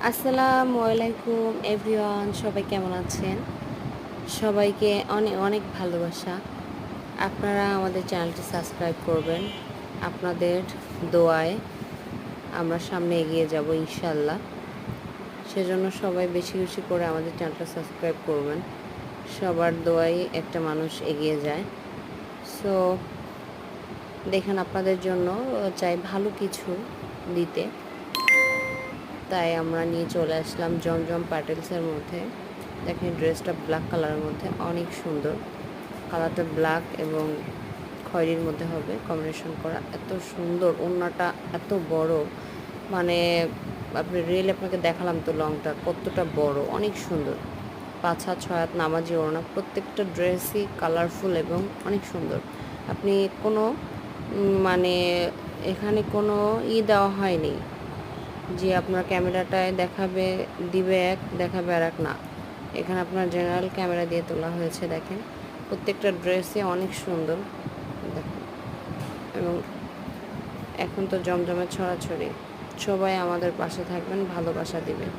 আসসালামু আলাইকুম এভরিওয়ান, সবাই কেমন আছেন? সবাইকে অনেক অনেক ভালোবাসা। আপনারা আমাদের চ্যানেলটি সাবস্ক্রাইব করবেন। আপনাদের দোয়ায় আমরা সামনে এগিয়ে যাব ইনশাল্লাহ। সেজন্য সবাই বেশি বেশি করে আমাদের চ্যানেলটা সাবস্ক্রাইব করবেন। সবার দোয়ায় একটা মানুষ এগিয়ে যায়। সো দেখেন, আপনাদের জন্য চাই ভালো কিছু দিতে, তাই আমরা নিয়ে চলে আসলাম জমজম প্যাটেলসের মধ্যে। দেখেন, ড্রেসটা ব্ল্যাক কালারের মধ্যে অনেক সুন্দর। কালারটা ব্ল্যাক এবং খয়েরির মধ্যে হবে কম্বিনেশন করা, এত সুন্দর। ওড়নাটা এত বড়, মানে আপনি আপনাকে দেখালাম তো লংটা কতটা বড়, অনেক সুন্দর। 5 হাত 6 হাত নামাজি ওড়না, প্রত্যেকটা ড্রেসই কালারফুল এবং অনেক সুন্দর। আপনি কোনো মানে এখানে কোনো দেওয়া হয়নি যে আপনার ক্যামেরাটায় দিবে এক, দেখাবে আর এক, না। এখানে আপনার জেনারেল ক্যামেরা দিয়ে তোলা হয়েছে। দেখেন, প্রত্যেকটা ড্রেসই অনেক সুন্দর। দেখেন, এবং এখন তো জমজমের ছড়াছড়ি। সবাই আমাদের পাশে থাকবেন, ভালোবাসা দিবেন।